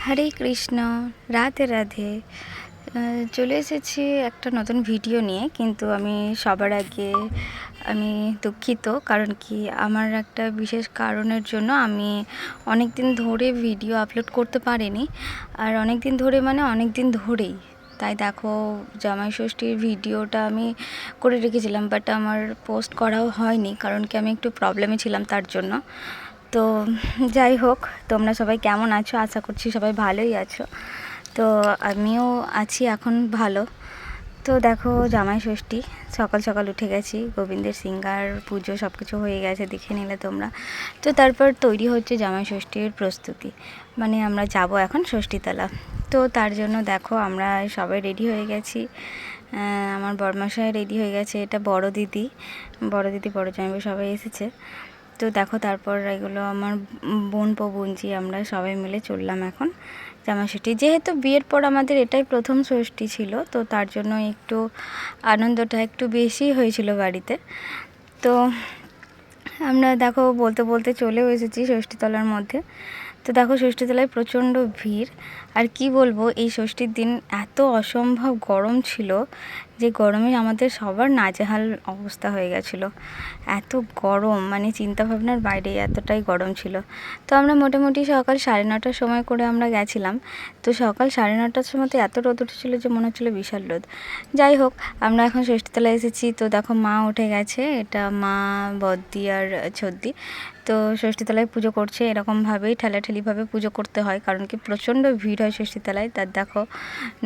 হরে কৃষ্ণ, রাধে রাধে। চলে এসেছি একটা নতুন ভিডিও নিয়ে, কিন্তু আমি সবার আগে আমি দুঃখিত। কারণ কি, আমার একটা বিশেষ কারণের জন্য আমি অনেক দিন ধরে ভিডিও আপলোড করতে পারিনি। আর অনেক দিন ধরে মানে অনেক দিন ধরেই, তাই দেখো জামাই ষষ্ঠীর ভিডিওটা আমি করে রেখেছিলাম, বাট আমার পোস্ট করাও হয়নি। কারণ কি, আমি একটু প্রবলেমে ছিলাম তার জন্য। তো যাই হোক, তোমরা সবাই কেমন আছো? আশা করছি সবাই ভালোই আছো। তো আমিও আছি এখন ভালো। তো দেখো, জামাই ষষ্ঠী সকাল সকাল উঠে গেছি, গোবিন্দের সিঙ্গার পুজো সব কিছু হয়ে গেছে, দেখে নিলে তোমরা। তো তারপর তৈরি হচ্ছে জামাই ষষ্ঠীর প্রস্তুতি, মানে আমরা যাব এখন ষষ্ঠীতলা। তো তার জন্য দেখো আমরা সবাই রেডি হয়ে গেছি। আমার বড়মশাই রেডি হয়ে গেছে, এটা বড় দিদি বড় জামাইবাবু সবাই এসেছে। তো দেখো, তারপর এগুলো আমার বোন বোনজি আমরা সবাই মিলে চললাম এখন জামাই ষষ্ঠী। যেহেতু বিয়ের পর আমাদের এটাই প্রথম ষষ্ঠী ছিল, তো তার জন্য একটু আনন্দটা একটু বেশি হয়েছিল বাড়িতে। তো আমরা দেখো বলতে বলতে চলেও এসেছি ষষ্ঠীতলার মধ্যে। তো দেখো, ষষ্ঠীতলায় প্রচণ্ড ভিড়। আর কি বলবো, এই ষষ্ঠীর দিন এত অসম্ভব গরম ছিল যে গরমে আমাদের সবার নাজেহাল অবস্থা হয়ে গেছিলো। এত গরম, মানে চিন্তাভাবনার বাইরে, এতটাই গরম ছিল। তো আমরা মোটামুটি সকাল 9:30টার সময় করে আমরা গেছিলাম। তো সকাল 9:30টার সময় তো এত রোদ উঠেছিলো যে মনে হচ্ছিলো বিশাল রোদ। যাই হোক, আমরা এখন ষষ্ঠীতলায় এসেছি। তো দেখো, মা উঠে গেছে, এটা মা, বদ্দি আর ছদ্দি। তো ষষ্ঠীতলায় পুজো করছে, এরকমভাবেই ঠেলাঠেলিভাবে পুজো করতে হয়, কারণ কি প্রচণ্ড ভিড় হয় ষষ্ঠীতলায়। তার দেখো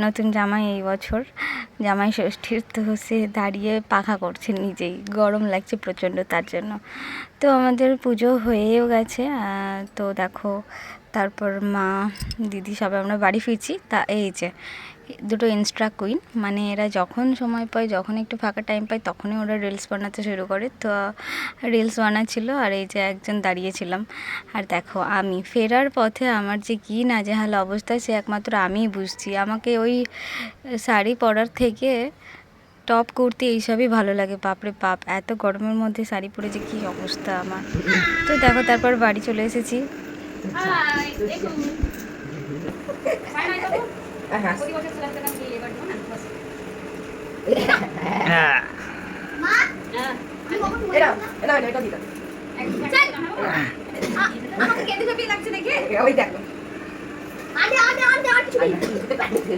নতুন জামাই এই বছর জামাই ষষ্ঠীর, তো সে দাঁড়িয়ে পাখা করছে নিজেই, গরম লাগছে প্রচণ্ড তার জন্য। তো আমাদের পুজো হয়েও গেছে। তো দেখো, তারপর মা, দিদি সবাই আমরা বাড়ি ফিরছি। তা এই যে দুটো ইনস্টা কুইন, মানে এরা যখন সময় পায়, যখন একটু ফাঁকা টাইম পায়, তখনই ওরা রিলস বানাতে শুরু করে। তো রিলস বানাচ্ছিল, আর এই যে একজন দাঁড়িয়েছিলাম। আর দেখো, আমি ফেরার পথে আমার যে কী নাজেহাল অবস্থা, সে একমাত্র আমিই বুঝছি। আমাকে ওই শাড়ি পরার থেকে টপ কুর্তি এইসবই ভালো লাগে। বাপরে বাপ, এত গরমের মধ্যে শাড়ি পরে যে কী অবস্থা আমার। তো দেখো, তারপর বাড়ি চলে এসেছি।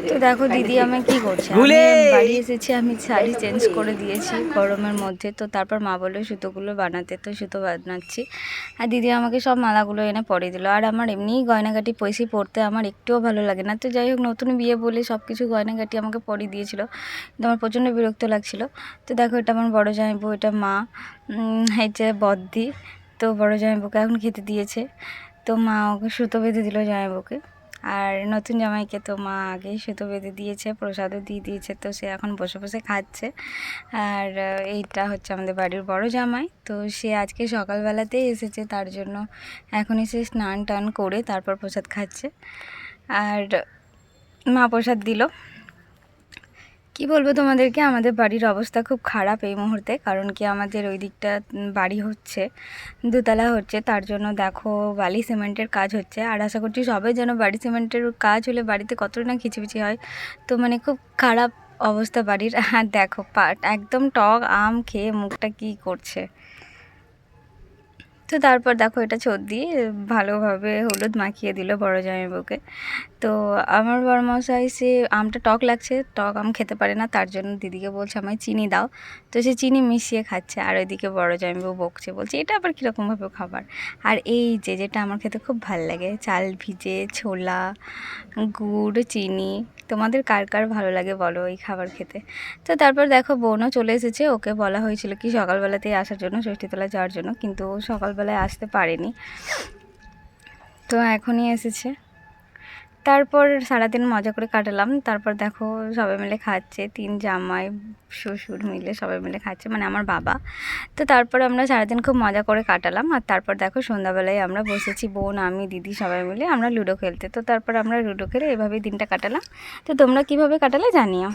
তো দেখো দিদি আমি কি করছে, আমি বাড়ি এসেছি, আমি শাড়ি চেঞ্জ করে দিয়েছি গরমের মধ্যে। তো তারপর মা বললো সুতোগুলো বানাতে, তো সুতো বানাচ্ছি। আর দিদি আমাকে সব মালাগুলো এনে পরিয়ে দিল। আর আমার এমনিই গয়নাগাটি পয়সি পরতে আমার একটুও ভালো লাগে না। তো যাই হোক, নতুন বিয়ে বলে সব কিছু গয়নাগাটি আমাকে পরিয়ে দিয়েছিল, কিন্তু আমার প্রচণ্ড বিরক্ত লাগছিল। তো দেখো, এটা আমার বড় জামাইবু, এটা মা, এই যে বদ্দি। তো বড় জামাইবুকে এখন খেতে দিয়েছে। তো মা ওকে সুতো বেঁধে দিল জামাইবুকে। আর নতুন জামাইকে তো মা আগেই সুতো বেঁধে দিয়েছে, প্রসাদও দিয়ে দিয়েছে। তো সে এখন বসে বসে খাচ্ছে। আর এইটা হচ্ছে আমাদের বাড়ির বড় জামাই। তো সে আজকে সকালবেলাতেই এসেছে, তার জন্য এখনই সে স্নান টান করে তারপর প্রসাদ খাচ্ছে। আর মা প্রসাদ দিল। কি বলবো তোমাদেরকে, আমাদের বাড়ির অবস্থা খুব খারাপ এই মুহূর্তে। কারণ কি, আমাদের ওই দিকটা বাড়ি হচ্ছে, দোতলা হচ্ছে, তার জন্য দেখো বালি সিমেন্টের কাজ হচ্ছে। আর আশা করছি সবাই যেন, বাড়ি সিমেন্টের কাজ হলে বাড়িতে কতটা না খিচিবিচি হয়। তো মানে খুব খারাপ অবস্থা বাড়ির। আর দেখো একদম টক আম খেয়ে মুখটা কি করছে। তো তারপর দেখো, এটা ছদ্দি ভালোভাবে হলুদ মাখিয়ে দিল বড় জামাইবাবুকে। তো আমার বড়মশাই, সে আমটা টক লাগছে, টক আম খেতে পারে না, তার জন্য দিদিকে বলছে আমায় চিনি দাও। তো সে চিনি মিশিয়ে খাচ্ছে। আর ওইদিকে বড় জামাইবাবু বকছে, বলছে এটা আবার কীরকমভাবে খাবার। আর এই যে যেটা আমার খেতে খুব ভাল লাগে, চাল ভিজে ছোলা, গুড়, চিনি। তোমাদের কার কার ভালো লাগে বলো এই খাবার খেতে। তো তারপর দেখো, বোনও চলে এসেছে। ওকে বলা হয়েছিল কি সকালবেলাতেই আসার জন্য, ষষ্ঠীতলা যাওয়ার জন্য, কিন্তু ও সকালবেলায় আসতে পারেনি। তো এখনই এসেছে। তারপর সারাদিন মজা করে কাটালাম। তারপর দেখো সবাই মিলে খাচ্ছে, 3 জামাই শ্বশুর মিলে সবাই মিলে খাচ্ছে, মানে আমার বাবা। তো তারপর আমরা সারাদিন খুব মজা করে কাটালাম। আর তারপর দেখো সন্ধ্যাবেলায় আমরা বসেছি, বোন, আমি, দিদি সবাই মিলে আমরা লুডো খেলতে। তো তারপর আমরা লুডো খেলে এভাবেই দিনটা কাটালাম। তো তোমরা কীভাবে কাটালে জানিও।